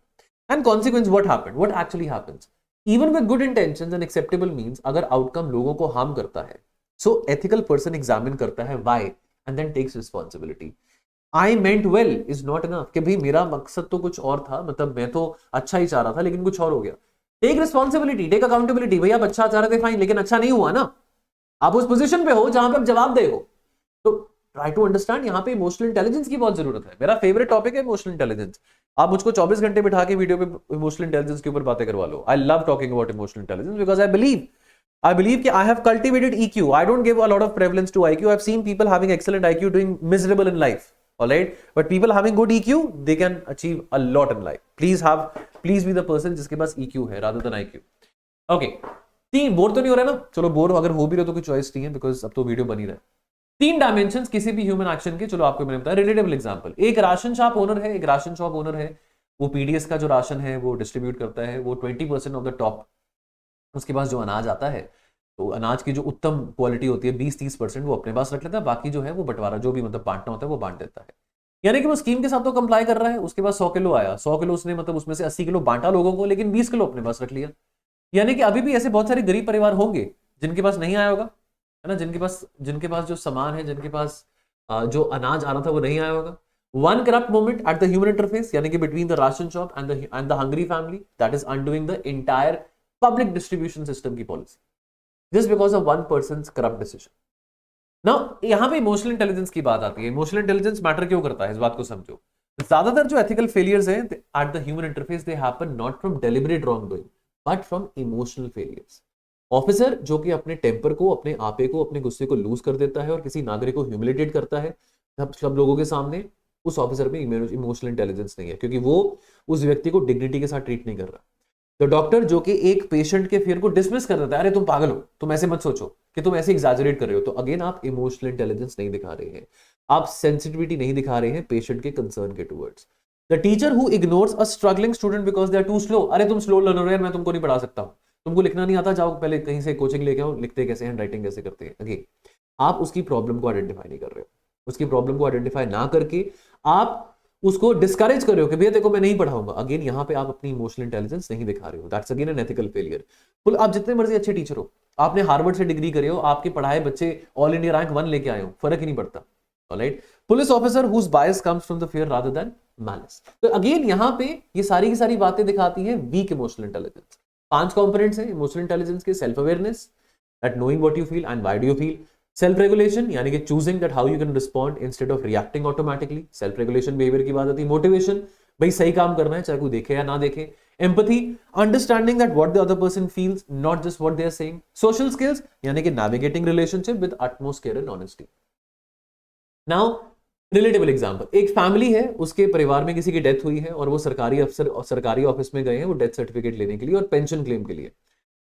And consequence what actually happens, even with good intentions and acceptable means, अगर आउटकम लोगों को हार्म करता है, सो एथिकल पर्सन एग्जामिन करता है why and then takes responsibility. I meant well is not enough, कि भाई मेरा मकसद तो कुछ और था, मतलब मैं तो अच्छा ही चाह रहा था लेकिन कुछ और हो गया। Take responsibility, take accountability. भैया आप अच्छा चाह रहे थे फाइन, लेकिन अच्छा नहीं हुआ ना, आप उस पोजीशन पे हो जहां पे आप जवाब दे हो। तो ट्राई टू अंडरस्टैंड, यहाँ पे इमोशनल इंटेलिजेंस की बहुत जरूरत है। मेरा फेवरेट टॉपिक है इमोशनल इंटेलिजेंस। आप मुझको 24 घंटे बिठा के वीडियो पे इमोशनल इंटेलिजेंस के ऊपर बातें करवा लो। I love talking about emotional intelligence because I believe कि I have cultivated EQ. I don't give a lot of prevalence to IQ. I've seen people having excellent IQ doing miserable in life. All right, but people having good EQ, they can achieve a lot in life. Please be the person जिसके पास EQ है rather than IQ. Okay, 3 bore तो नहीं हो रहा ना, चलो bore अगर हो भी रहे तो कोई चॉइस नहीं है, बिकॉज अब तो वीडियो बनी रहे। 3 डायमेंशंस किसी भी ह्यूमन एक्शन के, चलो आपको मैंने बताया। रिलेटेबल एग्जांपल, एक राशन शॉप ओनर है, वो पीडीएस का जो राशन है वो डिस्ट्रीब्यूट करता है, वो 20% ऑफ द टॉप, उसके पास जो अनाज आता है, तो अनाज की जो उत्तम क्वालिटी होती है 20-30% वो अपने पास रख लेता है, बाकी जो है वो बंटवारा जो भी मतलब बांटना होता है वो बांट देता है। यानी कि वो स्कीम के साथ तो कंप्लाई कर रहा है। उसके पास 100 किलो आया, 100 किलो उसने मतलब उसमें से 80 किलो बांटा लोगों को, लेकिन 20 किलो अपने पास रख लिया। यानी कि अभी भी ऐसे बहुत सारे गरीब परिवार होंगे जिनके पास नहीं आया होगा, है ना, जिनके पास जो सामान है, जिनके पास जो अनाज आना था वो नहीं आया होगा। One corrupt moment at the human interface, यानी कि between the ration shop and the hungry family, that is undoing the entire public distribution system की policy just because of one person's corrupt decision. Now यहां पे emotional intelligence की बात आती है। Emotional intelligence matter क्यों करता है, इस बात को समझो। ज्यादातर जो एथिकल फेलियर्स हैं eight the human interface they happen not from deliberate wrong doing but from emotional failures. Officer जो कि अपने टेम्पर को, अपने आपे को, अपने गुस्से को लूज कर देता है और किसी नागरिक को ह्यूमिलेटेड करता है सब लोगों के सामने, उस ऑफिसर में इमोशनल इंटेलिजेंस नहीं है, क्योंकि वो उस व्यक्ति को डिग्निटी के साथ ट्रीट नहीं कर रहा। तो डॉक्टर जो कि एक पेशेंट के फियर को डिसमिस कर देता है, अरे तुम पागल हो, तुम ऐसे मत सोचो कि तुम ऐसे एग्जैजरेट कर रहे हो, तो अगेन आप इमोशनल इंटेलिजेंस नहीं दिखा रहे हैं, आप सेंसिटिविटी नहीं दिखा रहे हैं पेशेंट के कंसर्न के towards. The teacher who ignores a struggling student because they are too slow, अरे तुम स्लो लर्नर हो, मैं तुमको नहीं पढ़ा सकता हूं, तुमको लिखना नहीं आता, जाओ पहले कहीं से कोचिंग लेके आओ, लिखते कैसे, हैंड राइटिंग कैसे करते हैं। अगेन आप उसकी प्रॉब्लम को आइडेंटिफाई नहीं कर रहे हो, उसकी प्रॉब्लम को आइडेंटिफाई ना करके आप उसको डिस्करेज कर रहे हो कि भैया देखो मैं नहीं पढ़ाऊंगा। अगेन यहां पे आप अपनी इमोशनल इंटेलिजेंस नहीं दिखा रहे हो, that's again an ethical failure. Full आप जितने मर्जी अच्छे टीचर हो, आपने हार्वर्ड से डिग्री करे हो, आपके पढ़ाए बच्चे ऑल इंडिया रैंक 1 लेके आए हो, फर्क ही नहीं पड़ता। Alright, police officer whose bias comes from the fear rather than malice. तो अगेन यहां पे ये सारी की सारी बातें दिखाती हैं वीक इमोशनल इंटेलिजेंस। 5 कंपोनेंट्स हैं इमोशनल इंटेलिजेंस के: self awareness, that knowing what you feel and why do you feel; self regulation यानी कि choosing that how you can respond instead of reacting automatically, self regulation behaviour की बात आती है; motivation, भाई सही काम करना है चाहे कोई देखे या ना देखे; empathy, understanding that what the other person feels not just what they are saying; social skills यानी कि navigating relationship with utmost care and honesty. Now relatable example, एक फैमिली है, उसके परिवार में किसी की डेथ हुई है और वो सरकारी अफसर और सरकारी ऑफिस में गए हैं वो डेथ सर्टिफिकेट लेने के लिए और पेंशन क्लेम के लिए।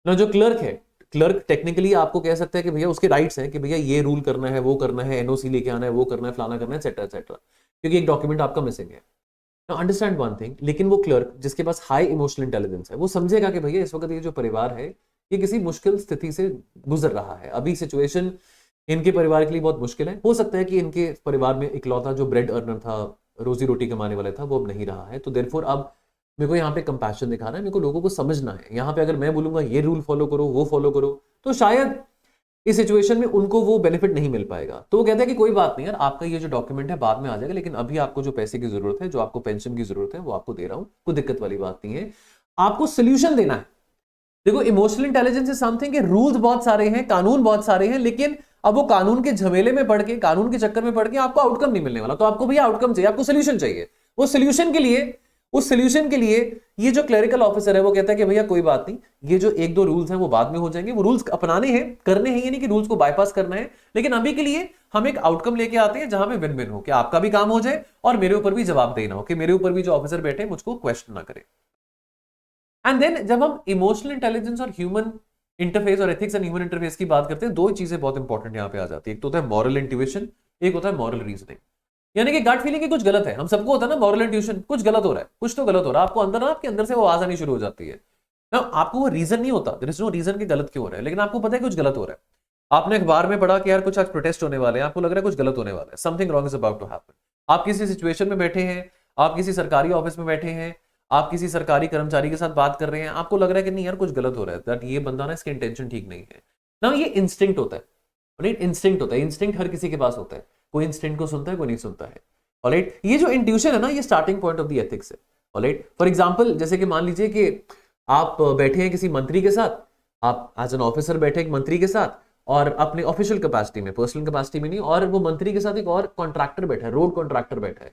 ना जो क्लर्क है, क्लर्क टेक्निकली आपको कह सकता है कि भैया उसके राइट्स हैं कि भैया ये रूल करना है, वो करना है, एनओसी लेके आना है, वो करना है, फलाना करना है, एटसेट्रा एटसेट्रा, क्योंकि एक डॉक्यूमेंट आपका मिसिंग है। नाउ अंडरस्टैंड वन थिंग, लेकिन वो क्लर्क जिसके पास हाई इमोशनल इंटेलिजेंस है वो समझेगा कि भैया इस वक्त ये जो परिवार है ये किसी मुश्किल स्थिति से गुजर रहा है, अभी सिचुएशन इनके परिवार के लिए बहुत मुश्किल है, हो सकता है कि इनके परिवार में इकलौता जो ब्रेड अर्नर था, रोजी रोटी कमाने वाला था, वो अब नहीं रहा है, तो देयरफॉर अब मेरे को यहाँ पे कंपैशन दिखाना है, मेरे को लोगों को समझना है। यहाँ पे अगर मैं बोलूंगा ये रूल फॉलो करो, वो फॉलो करो, तो शायद इस सिचुएशन में उनको वो बेनिफिट नहीं मिल पाएगा। तो वो कहते हैं कि कोई बात नहीं यार, आपका ये जो डॉक्यूमेंट है बाद में आ जाएगा, लेकिन अभी आपको जो पैसे की जरूरत है, जो आपको पेंशन की जरूरत है, वो आपको दे रहा हूं, कोई दिक्कत वाली बात नहीं है, आपको सोल्यूशन देना है। देखो इमोशनल इंटेलिजेंस इज समथिंग के रूल्स बहुत सारे हैं, कानून बहुत सारे हैं, लेकिन अब वो कानून के झमेले में पड़ के, कानून के चक्कर में पड़ के आपको आउटकम नहीं मिलने वाला, तो आपको भैया आउटकम चाहिए, आपको सोल्यूशन चाहिए। वो सोल्यूशन के लिए, उस सोल्यूशन के लिए ये जो क्लरिकल ऑफिसर है वो कहता है कि भैया कोई बात नहीं, ये जो 1-2 रूल्स हैं वो बाद में हो जाएंगे, वो रूल्स अपनाने हैं, करने हैं, ये नहीं कि रूल्स को बाईपास करना है, लेकिन अभी के लिए हम एक आउटकम लेके आते हैं जहां पे विन विन हो, कि आपका भी काम हो जाए और मेरे ऊपर भी जवाब देना हो, कि मेरे ऊपर भी जो ऑफिसर बैठे मुझको क्वेश्चन ना करे। एंड देन जब हम इमोशनल इंटेलिजेंस और ह्यूमन इंटरफेस और एथिक्स एंड ह्यूमन इंटरफेस की बात करते हैं, दो चीजें बहुत इंपॉर्टेंट यहां पे आ जाती है। एक तो होता है मॉरल इंट्यूशन, एक होता है मॉरल रीजनिंग। यानी कि गट फीलिंग कि कुछ गलत है, हम सबको होता है ना मॉरल इंट्यूशन, कुछ गलत हो रहा है, कुछ तो गलत हो रहा है, आपको अंदर ना, आपके अंदर से वो आवाज आनी शुरू हो जाती है ना, आपको वो रीजन नहीं होता, देयर इज नो रीजन कि गलत क्यों हो रहा है, लेकिन आपको पता है कुछ गलत हो रहा है। आपने अखबार में पढ़ा कि यार कुछ आज प्रोटेस्ट होने वाले हैं, आपको लग रहा है कुछ गलत होने वाला है, something wrong is about to happen. आप किसी सिचुएशन में बैठे हैं, आप किसी सरकारी ऑफिस में बैठे हैं, आप किसी सरकारी कर्मचारी के साथ बात कर रहे हैं, आपको लग रहा है कि नहीं यार कुछ गलत हो रहा है, दैट ये बंदा ना, इसके इंटेंशन ठीक नहीं है ना। ये इंस्टिंक्ट होता है, राइट, इंस्टिंक्ट होता है, इंस्टिंक्ट हर किसी के पास होता है, कोई इंस्टिंक्ट को सुनता है, कोई नहीं सुनता है। ऑलराइट, ये जो इंट्यूशन है ना, ये starting point of the ethics है। ऑलराइट, फॉर एग्जांपल जैसे कि मान लीजिए कि आप बैठे हैं किसी मंत्री के साथ, आप एज एन ऑफिसर बैठे एक मंत्री के साथ और अपने ऑफिशियल कैपेसिटी में, पर्सनल कैपेसिटी में नहीं, और वो मंत्री के साथ एक और कॉन्ट्रैक्टर बैठा है, रोड कॉन्ट्रैक्टर बैठा है,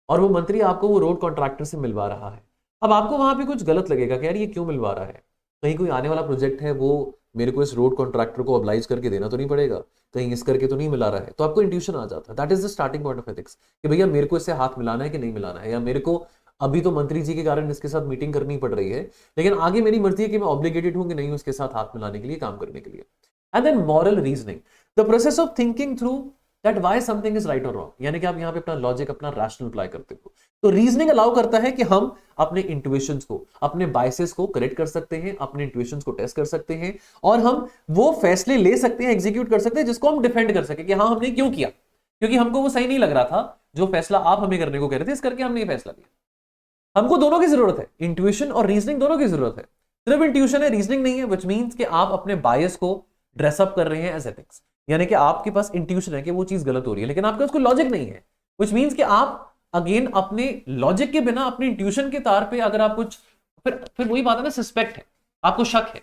और वो मंत्री आपको वो रोड कॉन्ट्रैक्टर से मिलवा रहा है। अब आपको वहां पे कुछ गलत लगेगा कि यार ये क्यों मिलवा रहा है, कहीं कोई आने वाला प्रोजेक्ट है वो मेरे को इस रोड कॉन्ट्रैक्टर को ऑब्लाइज करके देना तो नहीं पड़ेगा, कहीं इस करके तो नहीं मिला रहा है, तो आपको इंट्यूशन आ जाता है। That is the starting point of ethics कि भैया मेरे को इससे हाथ मिलाना है कि नहीं मिलाना है, या मेरे को अभी तो मंत्री जी के कारण इसके साथ मीटिंग करनी पड़ रही है, लेकिन आगे मेरी मर्जी है कि मैं ऑब्लिगेटेड हूं कि नहीं उसके साथ हाथ मिलाने के लिए, काम करने के लिए। And then moral reasoning, the process of thinking through that why something is right और रॉन्ग, यानी कि आप यहाँ पे अपना लॉजिक, अपना रैशनल अप्लाई करते हो। तो रीजनिंग अलाउ करता है कि हम अपने इंट्यूशंस को, अपने बायसेस को करेक्ट कर सकते हैं, अपने इंट्यूशंस को टेस्ट कर सकते हैं, और हम वो फैसले ले सकते हैं, एग्जीक्यूट कर सकते हैं जिसको हम डिफेंड कर सके कि हाँ हमने क्यों किया, क्योंकि हमको वो सही नहीं लग रहा था जो फैसला आप हमें करने को कह रहे थे, इस करके हमने ये फैसला लिया। हमको दोनों की जरूरत है, इंट्यूशन और रीजनिंग दोनों की जरूरत है। सिर्फ इंट्यूशन है, रीजनिंग नहीं है, व्हिच मींस कि आप अपने बायस को ड्रेसअप कर रहे हैं एज एथिक्स, यानी कि आपके पास इंट्यूशन है कि वो चीज गलत हो रही है, लेकिन आपके उसको लॉजिक नहीं है, व्हिच मींस कि आप अगेन अपने लॉजिक के बिना, अपने इंट्यूशन के तार पे अगर आप कुछ, फिर वही बात है ना, सस्पेक्ट है, आपको शक है,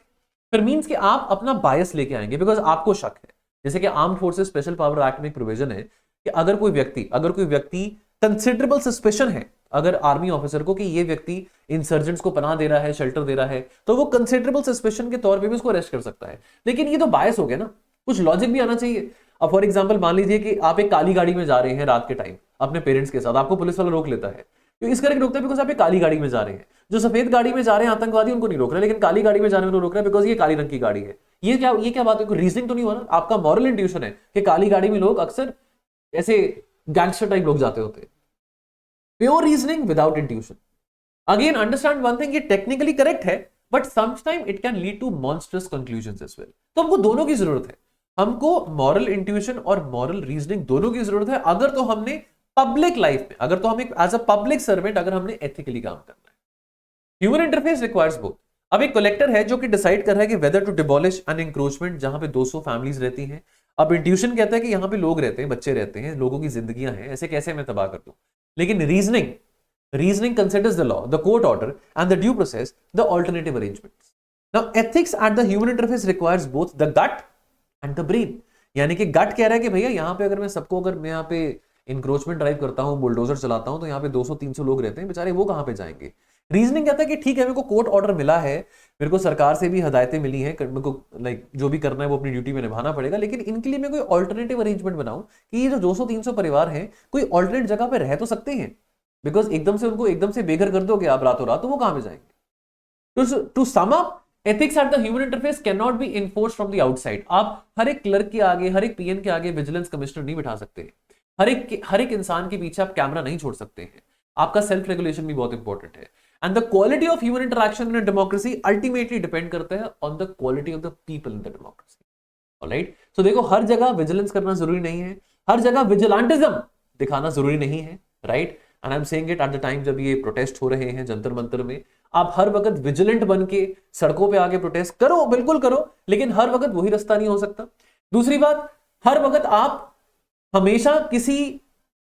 फिर मींस कि आप अपना बायस लेके आएंगे बिकॉज आपको शक है। जैसे कि armed forces special power act में एक प्रोविजन है कि अगर कोई व्यक्ति कंसिडरेबल सस्पेशन है अगर आर्मी ऑफिसर को कि ये व्यक्ति इंसर्जेंट्स को पनाह दे रहा है, शेल्टर दे रहा है, तो वो कंसिडरेबल सस्पेशन के तौर पे भी उसको अरेस्ट कर सकता है। लेकिन ये तो बायस हो गया ना, कुछ लॉजिक भी आना चाहिए। अब फॉर एग्जांपल मान लीजिए कि आप एक काली गाड़ी में जा रहे हैं रात के टाइम अपने पेरेंट्स के साथ, आपको पुलिस वाला रोक लेता है, तो इस करके रोकता है बिकॉज आप एक काली गाड़ी में जा रहे हैं। जो सफेद गाड़ी में जा रहे हैं आतंकवादी उनको नहीं रोक रहे, लेकिन काली गाड़ी में जाने में रोक रहे हैं बिकॉज ये काली रंग की गाड़ी है। ये क्या बात है? रीजनिंग तो नहीं हो रहा। आपका मॉरल इंट्यूशन है कि काली गाड़ी में लोग अक्सर ऐसे गैंगस्टर टाइप लोग जाते होते हैं। Pure reasoning without intuition. Again understand one thing, ये टेक्निकली करेक्ट है but sometime it can lead to monstrous conclusions as well. तो हमको दोनों की जरूरत है, हमको मॉरल इंट्यूशन और मॉरल रीजनिंग दोनों की जरूरत है अगर तो हमने पब्लिक लाइफ में, अगर तो हम एक एज अ पब्लिक सर्वेंट अगर हमने एथिकली काम करना है। Human interface requires both. अब एक कलेक्टर है जो कि डिसाइड कर रहा है कि वेदर टू डिबॉलिश एन एंक्रोचमेंट जहां पे 200 फैमिलीज रहती हैं। अब इंट्यूशन कहता है कि यहां पे लोग रहते हैं, बच्चे रहते हैं, लोगों की जिंदगियां हैं, ऐसे कैसे मैं तबाह कर दूं। लेकिन reasoning considers the law, the court order and the due process, the alternative arrangements. Now ethics at the human interface requires both the gut and the brain. यानी कि गट कह रहा है कि भैया यहाँ पे अगर मैं सबको, अगर मैं यहाँ पे इंक्रोचमेंट ड्राइव करता हूँ, बुलडोजर चलाता हूँ, तो यहाँ पे 200-300 लोग रहते हैं बेचारे, वो कहाँ पे जाएंगे। रीजनिंग कहता है कि ठीक है, मेरे को कोर्ट ऑर्डर मिला है, मेरे को सरकार से भी हदायतें मिली हैं, मेरे को लाइक जो भी करना है वो अपनी ड्यूटी में निभाना पड़ेगा, लेकिन इनके लिए मैं कोई ऑल्टरनेटिव अरेंजमेंट बनाऊं कि ये जो 200-300 परिवार हैं कोई ऑल्टरनेट जगह पे रह तो सकते हैं। बिकॉज एकदम से उनको एकदम से बेघर कर दोगे आप रातों रात, तो वो कहां पे जाएंगे। To sum up, ethics at the human interface can not be enforced from the outside. आप हर एक क्लर्क के आगे, हर एक पीएन के आगे विजिलेंस कमिश्नर नहीं बिठा सकते। हर एक इंसान के पीछे आप कैमरा नहीं छोड़ सकते हैं। आपका सेल्फ रेगुलेशन भी बहुत इंपॉर्टेंट है। And the quality of human interaction in democracy ultimately depend करता है on the quality of the people in the democracy. Alright, so देखो, हर जगह विजिलेंस करना जरूरी नहीं है, हर जगह विजिलेंटिज्म दिखाना जरूरी नहीं है, right. And I am saying it at the time जब ये प्रोटेस्ट हो रहे हैं जंतर मंतर में, आप हर वक्त विजिलेंट बन के सड़कों पे आगे प्रोटेस्ट करो, बिल्कुल करो, लेकिन हर वक्त वही रास्ता नहीं हो सकता। दूसरी बात, हर वक्त आप हमेशा किसी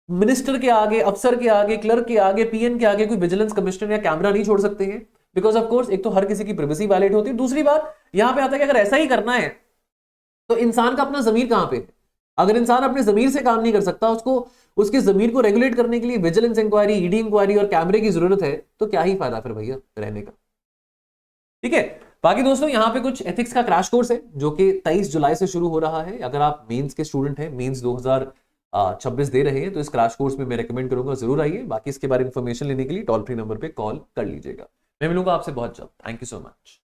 मिनिस्टर के आगे, अफसर के आगे, क्लर्क के आगे, पीएन के आगे कोई विजिलेंस कमिश्नर या कैमरा नहीं छोड़ सकते हैं, बिकॉज ऑफ कोर्स एक तो हर किसी की प्राइवेसी वायलेट होती है। दूसरी बात यहां पे आता है कि अगर ऐसा ही करना है तो इंसान का अपना जमीर कहां पे है। अगर इंसान अपने जमीर से काम नहीं कर सकता, उसको उसके जमीर को रेगुलेट करने के लिए विजिलेंस इंक्वायरी, ईडी इंक्वायरी और कैमरे की जरूरत है, तो क्या ही फायदा फिर भैया रहने का। ठीक है, बाकी दोस्तों यहाँ पे कुछ एथिक्स का क्रैश कोर्स है जो कि 23 जुलाई से शुरू हो रहा है। अगर आप मेंस के स्टूडेंट हैं, मेंस 2026 दे रहे हैं, तो इस क्रैश कोर्स में मैं रेकमेंड करूंगा जरूर आइए। बाकी इसके बारे में इंफॉर्मेशन लेने के लिए टोल फ्री नंबर पे कॉल कर लीजिएगा। मैं मिलूंगा आपसे बहुत जल्द। Thank you so much.